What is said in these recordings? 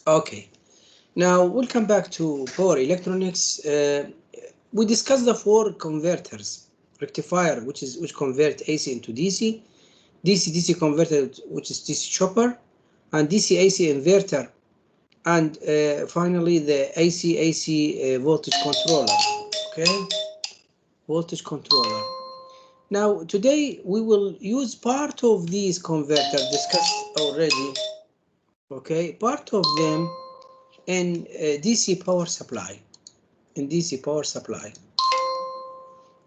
Okay, now we'll come back to power electronics. We discussed the four converters: rectifier, which convert AC into DC, DC-DC converter, which is DC chopper, and DC-AC inverter, and finally the AC-AC voltage controller. Okay, voltage controller. Now today we will use part of these converters discussed already. Okay, part of them in DC power supply. In DC power supply.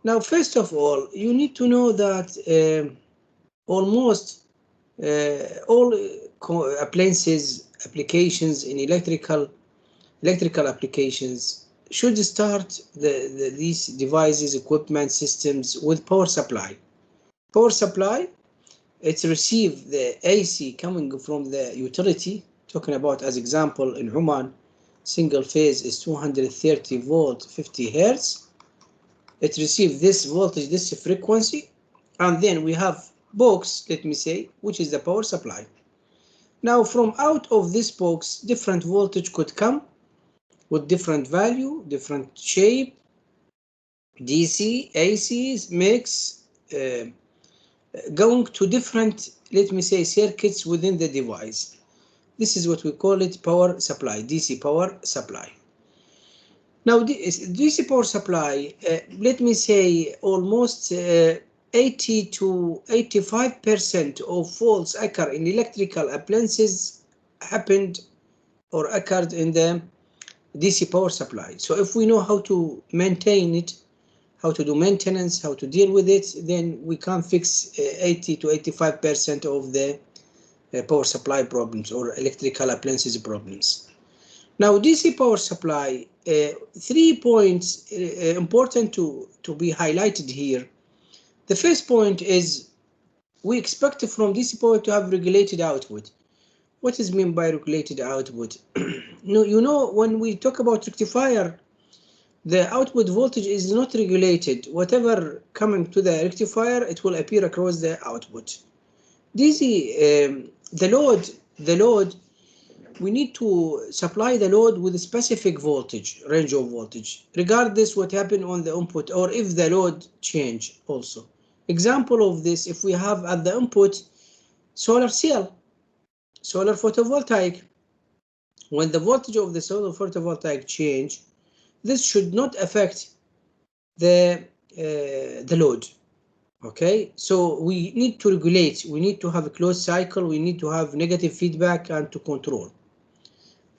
Now, first of all, you need to know that almost all applications in electrical applications should start these devices, equipment, systems with power supply. Power supply, it's receive the AC coming from the utility. Talking about, as example, in Oman, single phase is 230 volt, 50 hertz. It receives this voltage, this frequency, and then we have box, let me say, which is the power supply. Now, from out of this box, different voltage could come with different value, different shape, DC, AC, mix, going to different, let me say, circuits within the device. This is what we call it power supply, DC power supply. Now, DC power supply, let me say almost 80 to 85% of faults occur in electrical appliances happened or occurred in the DC power supply. So if we know how to maintain it, how to do maintenance, how to deal with it, then we can fix 80 to 85% of the power supply problems or electrical appliances problems. Now, DC power supply, 3 points important to be highlighted here. The first point is we expect from DC power to have regulated output. What is meant by regulated output? You know, when we talk about rectifier, the output voltage is not regulated. Whatever coming to the rectifier, it will appear across the output. DC, the load, we need to supply the load with a specific voltage, range of voltage, regardless what happened on the input or if the load change also. Example of this, if we have at the input solar cell, solar photovoltaic, when the voltage of the solar photovoltaic change, this should not affect the load. Okay, so we need to regulate, we need to have a closed cycle, we need to have negative feedback and to control.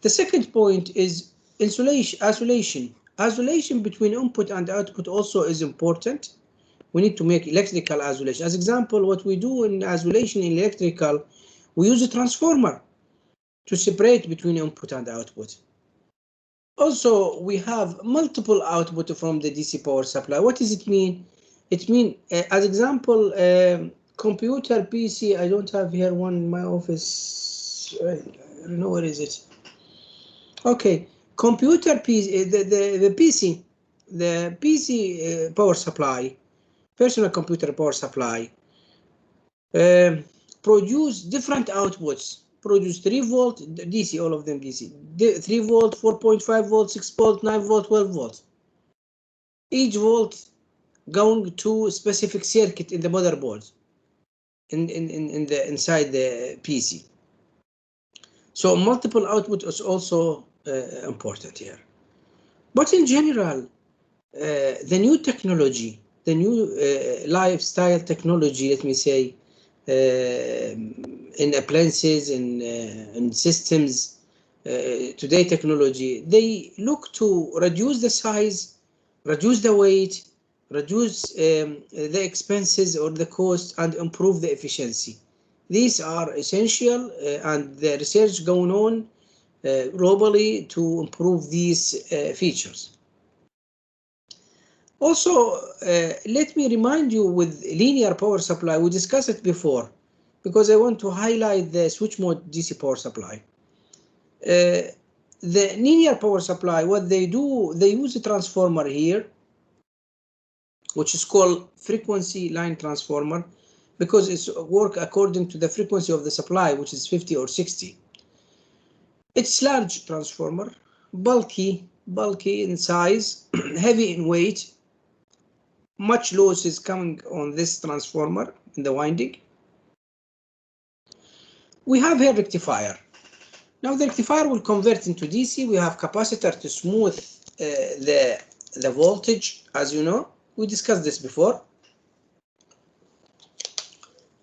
The second point is isolation. Isolation between input and output also is important. We need to make electrical isolation. As example, what we do in isolation in electrical, we use a transformer to separate between input and output. Also, we have multiple output from the DC power supply. What does it mean? It means, as example, computer PC. I don't have here one in my office. I don't know where is it. Okay, computer PC, the PC power supply, personal computer power supply, produce different outputs. Produce 3 volt DC, all of them DC. 3 volt, 4.5 volt, 6 volt, 9 volt, 12 volt. Each volt going to specific circuit in the motherboard, inside the PC. So multiple output is also important here. But in general, the new technology, the new lifestyle technology, let me say, in appliances, in systems, today technology, they look to reduce the size, reduce the weight, reduce the expenses or the cost, and improve the efficiency. These are essential, and the research going on globally to improve these features. Also, let me remind you with linear power supply, we discussed it before, because I want to highlight the switch mode DC power supply. The linear power supply, what they do, they use a transformer here, which is called frequency line transformer. because it's work according to the frequency of the supply, which is 50 or 60. It's large transformer, bulky in size, heavy in weight, much loss is coming on this transformer in the winding. We have here rectifier. Now the rectifier will convert into DC. We have capacitor to smooth the voltage, as you know. We discussed this before.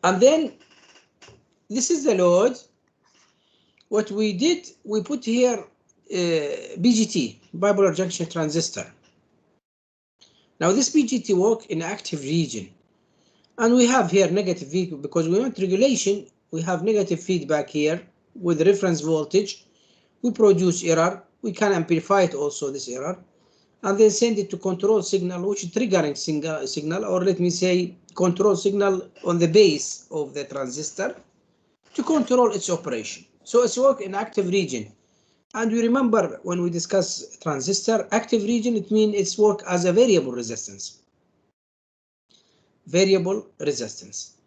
And then this is the load. What we did, we put here BJT, bipolar junction transistor. Now this BJT work in active region. And we have here negative feedback because we want regulation. We have negative feedback here with reference voltage. We produce error. We can amplify it also, this error, and then send it to control signal, which is triggering signal, or let me say control signal on the base of the transistor to control its operation. So it's work in active region. And we remember when we discuss transistor, active region, it means it's work as a variable resistance. Variable resistance.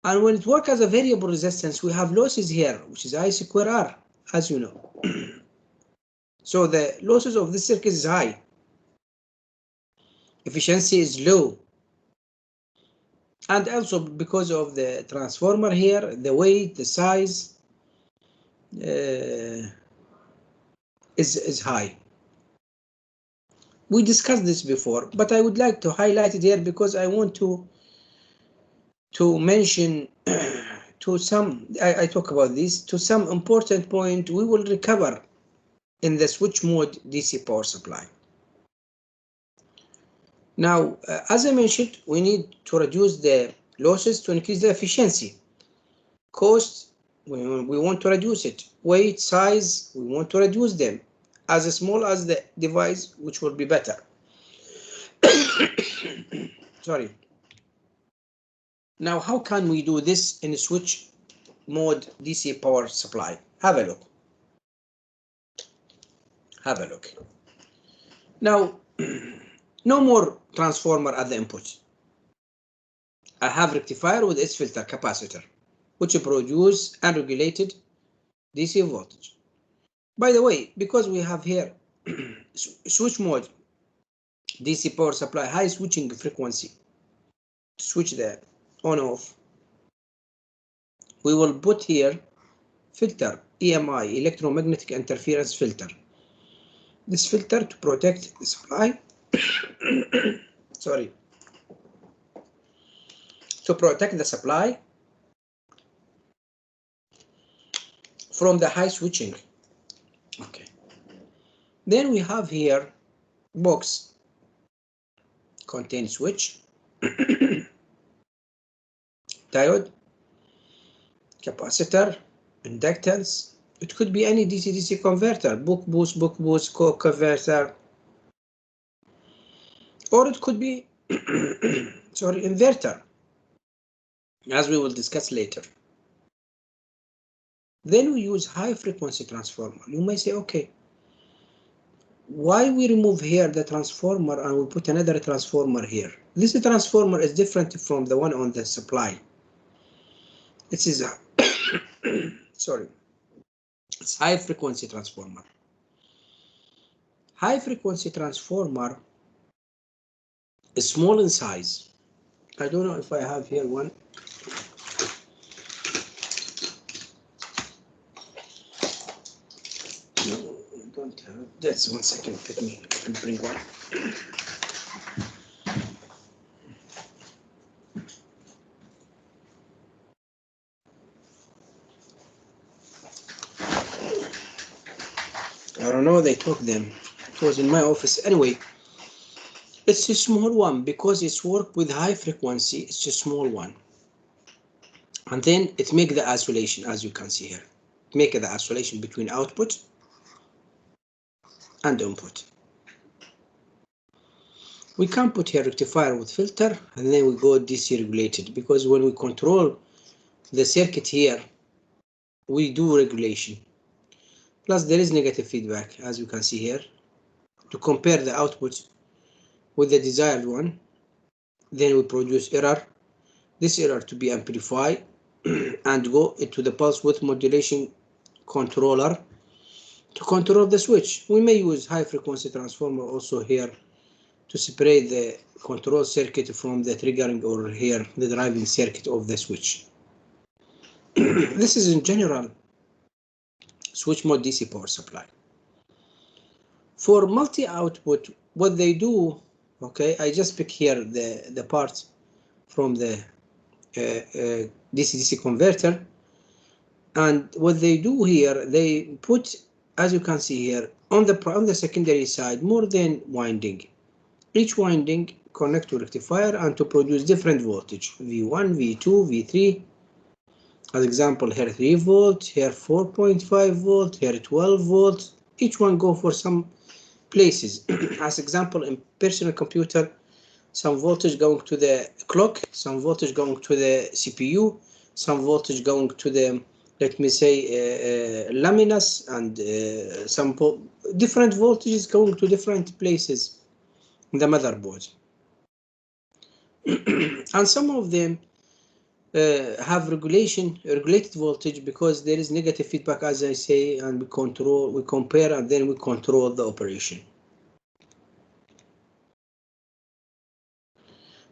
And when it works as a variable resistance, we have losses here, which is I square R, as you know. So the losses of this circuit is high. Efficiency is low. And also because of the transformer here, the weight, the size is high. We discussed this before, but I would like to highlight it here because I want to mention to some, I talk about this, to some important point we will recover in the switch mode DC power supply. Now, as I mentioned, we need to reduce the losses to increase the efficiency. Cost, we want to reduce it. Weight, size, we want to reduce them as small as the device, which will be better. Sorry. Now, how can we do this in a switch mode DC power supply? Have a look. Have a look. Now, no more transformer at the input. I have rectifier with its filter capacitor, which produce unregulated DC voltage. By the way, because we have here switch mode DC power supply, high switching frequency, to switch the on off, we will put here filter EMI, electromagnetic interference filter. This filter to protect the supply sorry, to protect the supply from the high switching. Okay. Then we have here box contain switch, diode, capacitor, inductance. It could be any DC-DC converter, buck boost, converter, or it could be sorry, inverter, as we will discuss later. Then we use high frequency transformer. You may say, okay, why we remove here the transformer and we put another transformer here? This transformer is different from the one on the supply. It is sorry, it's high frequency transformer. High frequency transformer is small in size. I don't know if I have here one. No, I don't have. That's 1 second. Let me bring one. I don't know, they took them. It was in my office. Anyway, it's a small one because it's work with high frequency. It's a small one. And then it makes the isolation, as you can see here. Make the isolation between output and input. We can put here rectifier with filter, and then we go DC regulated, because when we control the circuit here, we do regulation. Plus there is negative feedback, as you can see here, to compare the output with the desired one. Then we produce error this error to be amplified and go into the pulse width modulation controller to control the switch. We may use high frequency transformer also here to separate the control circuit from the triggering or here the driving circuit of the switch. This is in general switch mode DC power supply. For multi-output, what they do, okay, I just pick here the part from the DC-DC converter, and what they do here, they put, as you can see here, on the secondary side, more than winding. Each winding connect to rectifier and to produce different voltage, V1, V2, V3. As example, here 3 volt, here 4.5 volt, here 12 volt. Each one go for some places. As example, in personal computer, some voltage going to the clock, some voltage going to the CPU, some voltage going to the, let me say, luminous, and some different voltages going to different places in the motherboard. And some of them have regulated voltage because there is negative feedback, as I say, and we compare, and then we control the operation.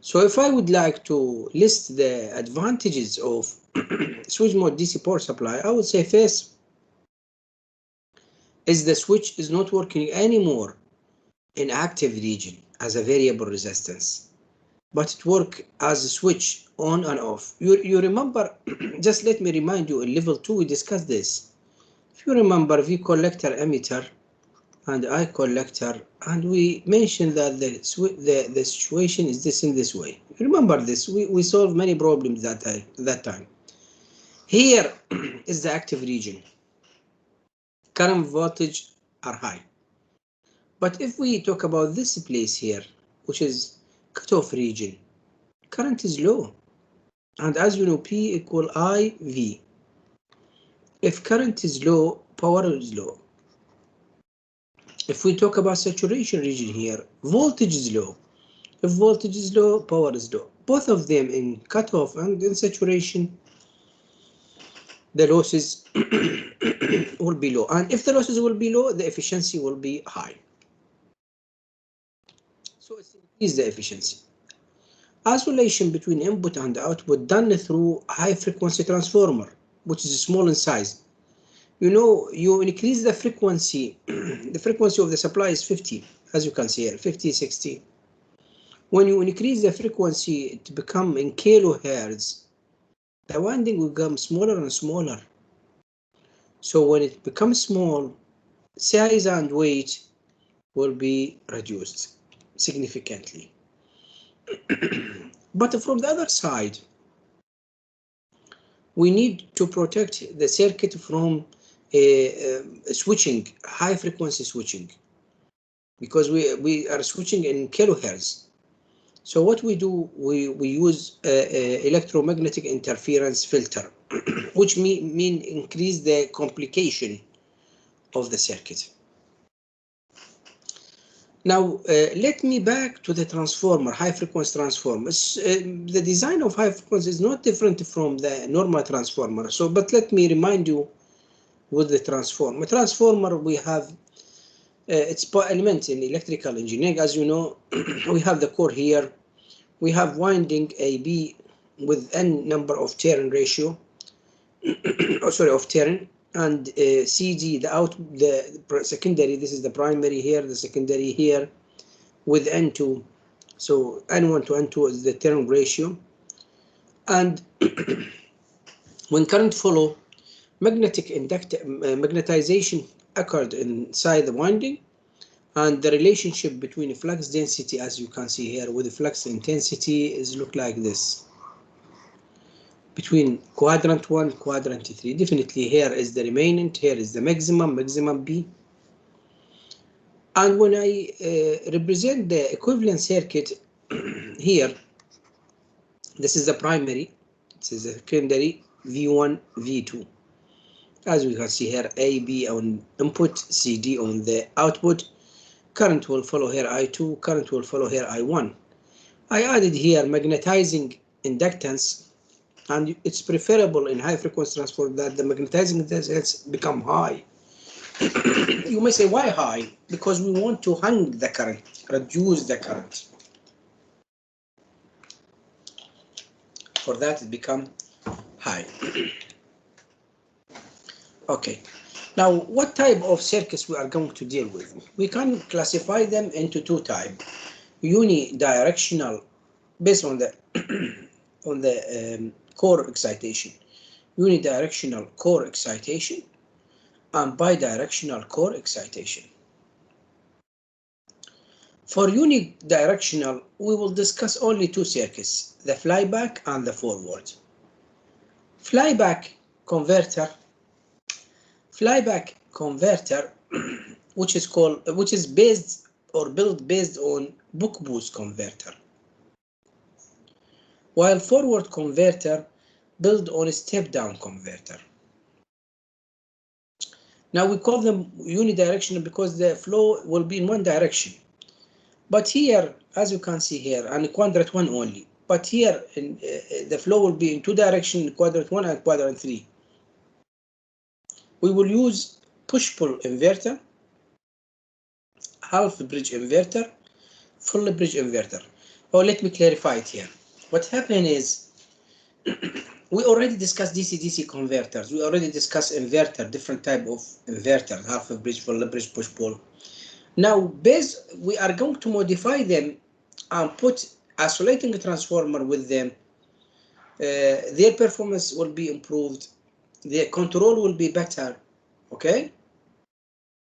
So if I would like to list the advantages of switch mode DC power supply, I would say first is the switch is not working anymore in active region as a variable resistance, but it works as a switch on and off. You remember, just let me remind you, in level 2 we discussed this. If you remember, V collector emitter and I collector, and we mentioned that the situation is this in this way. Remember this, we solved many problems that time. Here is the active region. Current voltage are high. But if we talk about this place here, which is cutoff region, current is low. And as you know, P equal IV. If current is low, power is low. If we talk about saturation region here, voltage is low. If voltage is low, power is low. Both of them in cutoff and in saturation, the losses will be low. And if the losses will be low, the efficiency will be high. So it's increase the efficiency. Isolation between input and output done through high frequency transformer, which is small in size. You know, you increase the frequency, the frequency of the supply is 50, as you can see here, 50, 60. When you increase the frequency to become in kilohertz, the winding will become smaller and smaller. So when it becomes small, size and weight will be reduced significantly. But from the other side, we need to protect the circuit from switching, high frequency switching, because we are switching in kilohertz. So what we do, we use electromagnetic interference filter, which mean increase the complication of the circuit. Now, let me back to the transformer, high frequency transformer. The design of high frequency is not different from the normal transformer. So, but let me remind you with the transformer. Transformer, we have its elements in electrical engineering. As you know, we have the core here. We have winding AB with n number of turn ratio, of turn, and CD, the secondary, this is the primary here, the secondary here, with N2. So N1 to N2 is the turn ratio. And when current follow, magnetization occurred inside the winding, and the relationship between flux density, as you can see here, with the flux intensity is look like this. Between quadrant 1, quadrant 3. Definitely here is the remnant, here is the maximum B. And when I represent the equivalent circuit here, this is the primary, this is the secondary, V1, V2. As we can see here, AB on input, CD on the output. Current will follow here I2, current will follow here I1. I added here magnetizing inductance, and it's preferable in high frequency transformer that the magnetizing resistance become high. You may say, why high? Because we want to hang the current, reduce the current. For that, it become high. Okay. Now, what type of circuits we are going to deal with? We can classify them into two types: unidirectional, based on the core excitation, unidirectional core excitation, and bidirectional core excitation. For unidirectional, we will discuss only two circuits: the flyback and the forward. Flyback converter, which is based or built based on buck boost converter, while forward converter built on a step down converter. Now we call them unidirectional because the flow will be in one direction. But here, as you can see here, and quadrant 1 only. But here, the flow will be in two directions, quadrant 1 and quadrant 3. We will use push-pull inverter, half-bridge inverter, full-bridge inverter. Oh, let me clarify it here. What happened is, we already discussed DC-DC converters. We already discussed inverter, different type of inverter, half-bridge, full-bridge, push-pull. Now, we are going to modify them and put isolating transformer with them. Their performance will be improved. Their control will be better. Okay?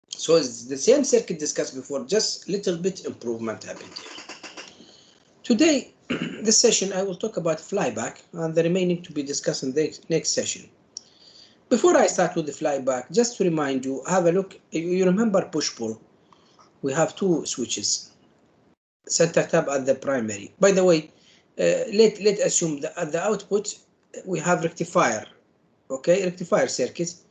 So it's the same circuit discussed before, just little bit improvement happened here. Today, this session, I will talk about flyback, and the remaining to be discussed in the next session. Before I start with the flyback, just to remind you, have a look. You remember push-pull. We have two switches, center tap at the primary. By the way, let's assume that at the output we have rectifier. Okay, rectifier circuits,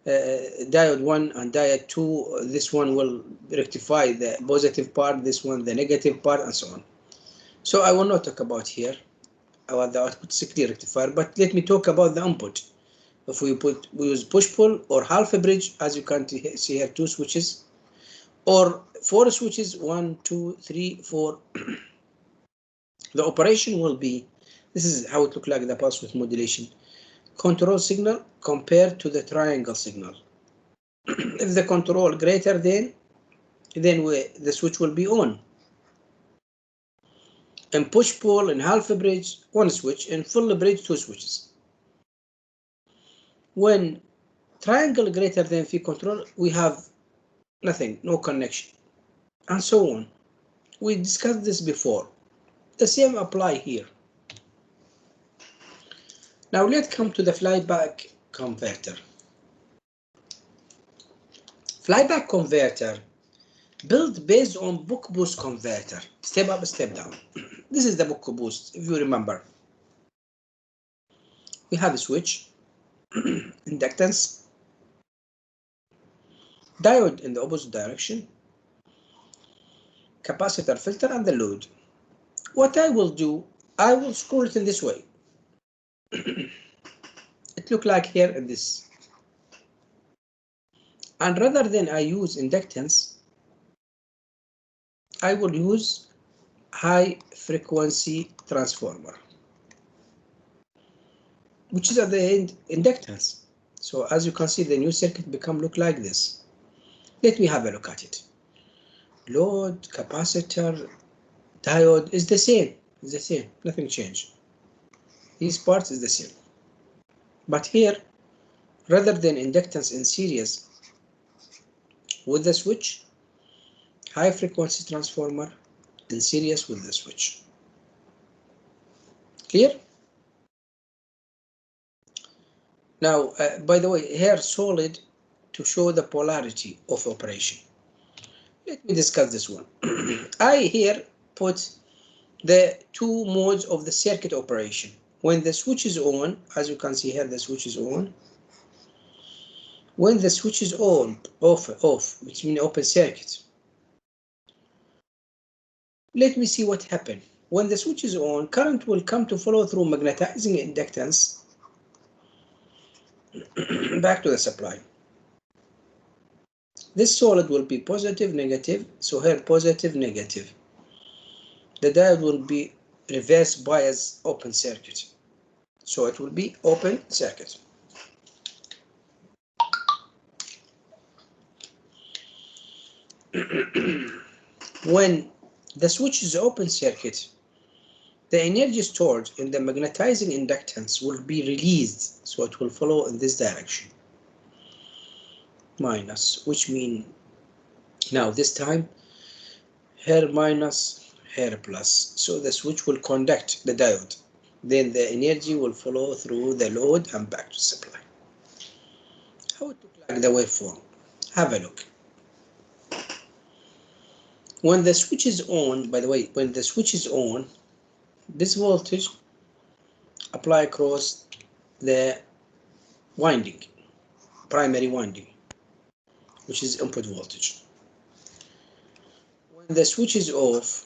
diode 1 and diode 2. This one will rectify the positive part, this one the negative part, and so on. So I will not talk about here about the output, it's a clear rectifier, but let me talk about the input. If we use push-pull or half a bridge, as you can see here, two switches, or 4 switches, 1, 2, 3, 4. The operation will be, this is how it looks like, the pulse width modulation. Control signal compared to the triangle signal. If the control greater than, then the switch will be on. In push-pull, in half a bridge, 1 switch, in full bridge, 2 switches. When triangle greater than phi control, we have nothing, no connection, and so on. We discussed this before. The same apply here. Now let's come to the flyback converter. Flyback converter built based on buck boost converter, step up, step down. This is the buck boost, if you remember. We have a switch, inductance, diode in the opposite direction, capacitor, filter, and the load. What I will do, I will scroll it in this way. It looks like here in this. And rather than I use inductance, I will use high frequency transformer, which is at the end inductance. So as you can see, the new circuit look like this. Let me have a look at it. Load, capacitor, diode is the same. It's the same. Nothing changed. These parts is the same. But here, rather than inductance in series with the switch, high frequency transformer in series with the switch. Clear? Now, by the way, here solid to show the polarity of operation. Let me discuss this one. I here put the two modes of the circuit operation. When the switch is on, as you can see here, the switch is on. When the switch is on, off, which means open circuit. Let me see what happened when the switch is on, current will come to follow through magnetizing inductance back to the supply. This solid will be positive, negative, so here positive, negative. The diode will be reverse bias open circuit, so it will be open circuit. When the switch is open circuit, the energy stored in the magnetizing inductance will be released, so it will follow in this direction. Minus, which means now this time here minus, here plus. So the switch will conduct the diode. Then the energy will follow through the load and back to supply. How it look like the waveform? Have a look. When the switch is on, by the way, when the switch is on, this voltage apply across the winding, primary winding, which is input voltage. When the switch is off,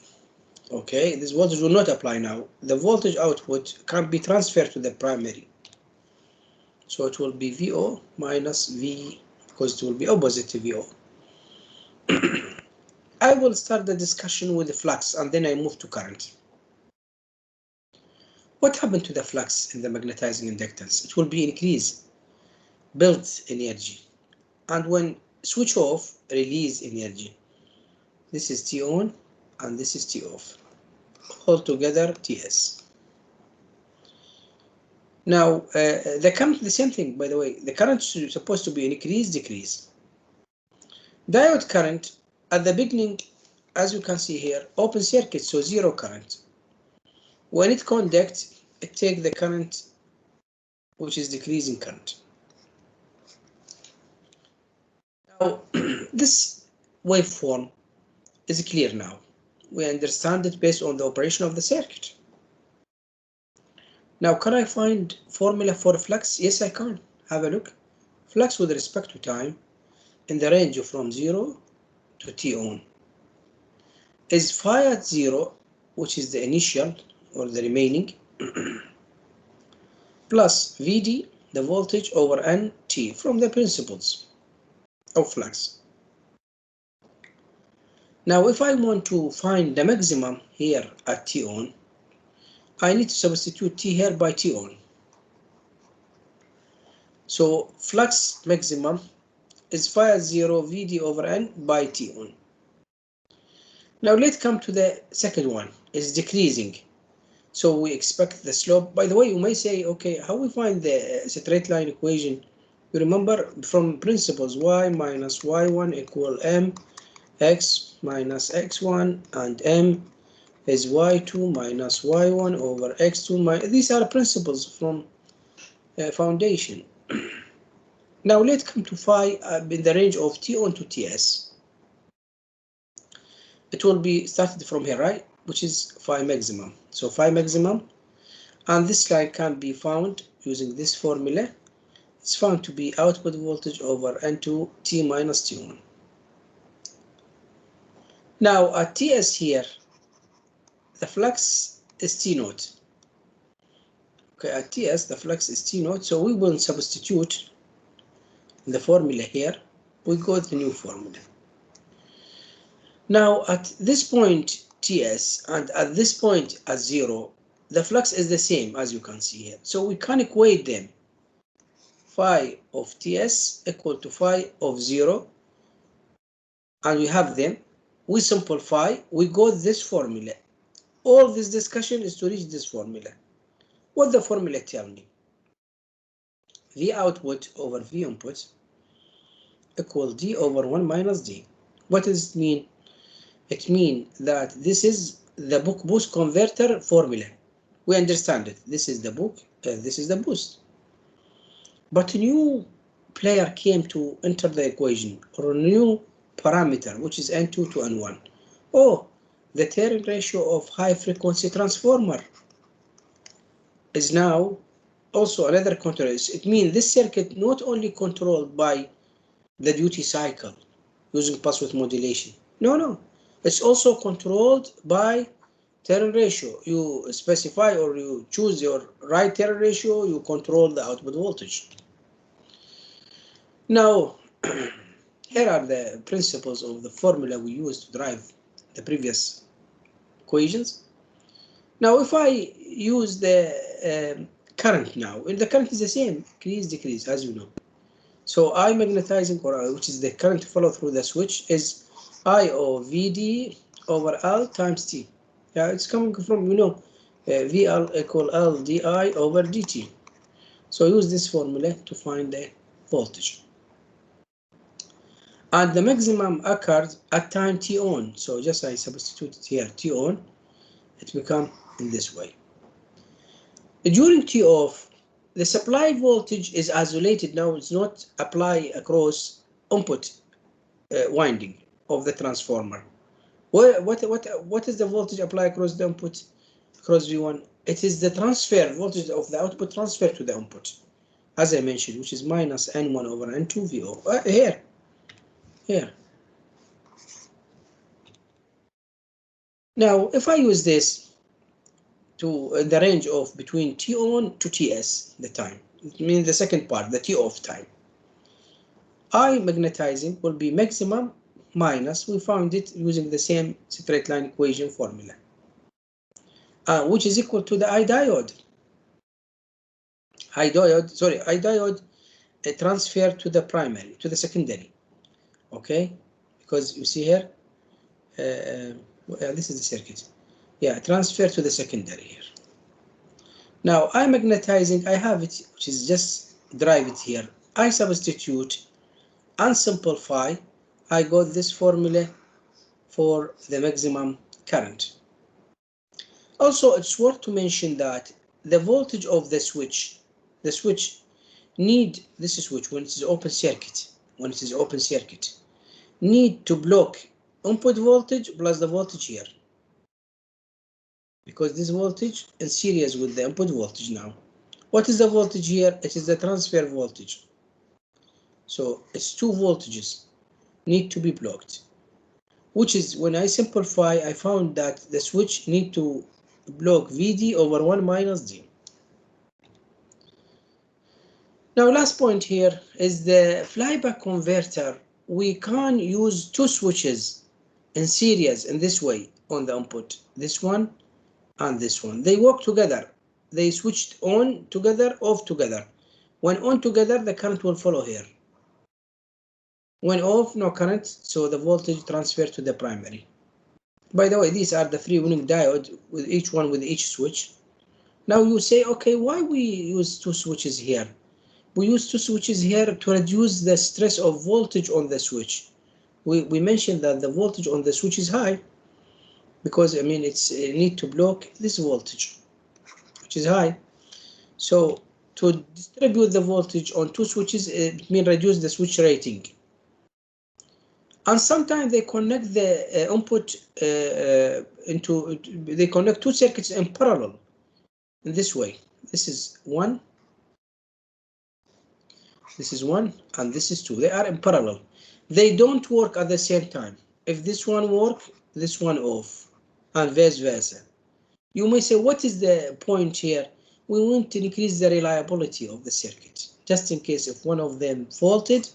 okay, this voltage will not apply now. The voltage output can be transferred to the primary. So it will be VO minus V, because it will be opposite to VO. I will start the discussion with the flux and then I move to current. What happened to the flux in the magnetizing inductance? It will be increase, build energy. And when switch off, release energy. This is T on and this is T off. All together TS. Now the current, the same thing, by the way. The current is supposed to be increase, decrease. Diode current at the beginning, as you can see here, open circuit, so zero current. When it conducts, it takes the current, which is decreasing current. Now, this waveform is clear now. We understand it based on the operation of the circuit. Now, can I find formula for flux? Yes, I can. Have a look. Flux with respect to time in the range from 0 to T on is phi at 0, which is the initial or the remaining, plus Vd, the voltage, over Nt from the principles of flux. Now, if I want to find the maximum here at T on, I need to substitute T here by T on. So flux maximum is phi at 0 Vd over N by T on. Now let's come to the second one. It's decreasing. So we expect the slope. By the way, you may say, okay, how we find the straight line equation? You remember from principles, y minus y1 equal m x minus x1, and m is y2 minus y1 over x2. These are principles from foundation. Now let's come to phi in the range of T on to Ts. It will be started from here, right? Which is phi maximum. So phi maximum, and this line can be found using this formula. It's found to be output voltage over N2 T minus T1. Now at Ts here, the flux is T naught. Okay, at Ts the flux is T naught, so we will substitute the formula here. We got the new formula. Now at this point Ts and at this point at 0, the flux is the same, as you can see here. So we can equate them. Phi of Ts equal to phi of 0, and we have them. We simplify, we got this formula. All this discussion is to reach this formula. What the formula tell me? V output over V input equal D over 1 minus D. What does it mean? It means that this is the buck boost converter formula. We understand it. This is the buck, this is the boost. But a new player came to enter the equation, or a new parameter, which is N2 to N1. Oh, the turn ratio of high frequency transformer is now also another control. It means this circuit not only controlled by the duty cycle using pulse width modulation. No. It's also controlled by turn ratio. You specify or you choose your right turn ratio, you control the output voltage. Now, here are the principles of the formula we used to drive the previous equations. Now, if I use the current now, and the current is the same, increase, decrease, as you know. So I magnetizing, or which is the current follow through the switch, is I O VD over L times T. Yeah, it's coming from, VL equal L di over dt. So use this formula to find the voltage. And the maximum occurs at time T on. So just I substitute it here, T on, it becomes in this way. During T off, the supply voltage is isolated now, it's not applied across input winding of the transformer. What is the voltage applied across the input, across V1? It is the transfer voltage of the output transfer to the input, as I mentioned, which is minus N1 over N2 VO. Here. Now, if I use this to the range of between T on to TS, the time, it means the second part, the T off time, I magnetizing will be maximum minus, we found it using the same straight line equation formula, which is equal to the I diode. I diode transfer to the primary, to the secondary. Okay, because you see here, this is the circuit. Yeah, transfer to the secondary here. Now I'm magnetizing, I have it, which is just drive it here. I substitute and simplify. I got this formula for the maximum current. Also, it's worth to mention that the voltage of the switch need, this switch when it is open circuit, need to block input voltage plus the voltage here, because this voltage is series with the input voltage. Now, what is the voltage here? It is the transfer voltage. So it's two voltages need to be blocked, which is when I simplify, I found that the switch need to block VD over 1 minus D. Now, last point here is the flyback converter. We can use two switches in series in this way on the input, this one and this one. They work together. They switched on together, off together. When on together, the current will follow here. When off, no current, so the voltage transfer to the primary. By the way, these are the freewheeling diode with each one with each switch. Now you say, okay, why we use two switches here? We use two switches here to reduce the stress of voltage on the switch. We mentioned that the voltage on the switch is high because it need to block this voltage, which is high. So to distribute the voltage on two switches, it means reduce the switch rating. And sometimes they connect the input they connect two circuits in parallel in this way. This is one, and this is two. They are in parallel. They don't work at the same time. If this one works, this one off, and vice versa. You may say, what is the point here? We want to increase the reliability of the circuit, just in case if one of them faulted,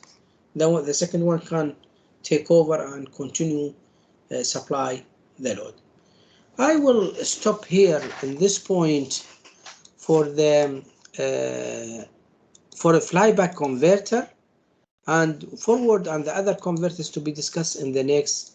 then the second one can take over and continue supply the load. I will stop here in this point for the for a flyback converter, and forward and the other converters to be discussed in the next